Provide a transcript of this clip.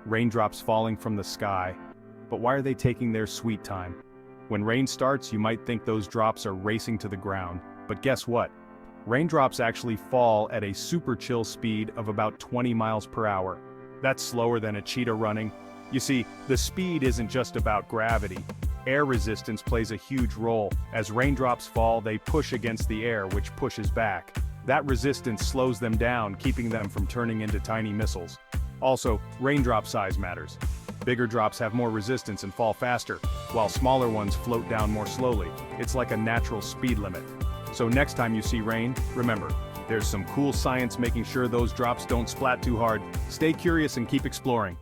raindrops falling from the sky. But why are they taking their sweet time? When rain starts, you might think those drops are racing to the ground, but guess what? Raindrops actually fall at a super chill speed of about 20 miles per hour. That's slower than a cheetah running. You see, the speed isn't just about gravity. Air resistance plays a huge role. As raindrops fall, they push against the air, which pushes back. That resistance slows them down, keeping them from turning into tiny missiles. Also, raindrop size matters. Bigger drops have more resistance and fall faster, while smaller ones float down more slowly. It's like a natural speed limit. So next time you see rain, remember, there's some cool science making sure those drops don't splat too hard. Stay curious and keep exploring.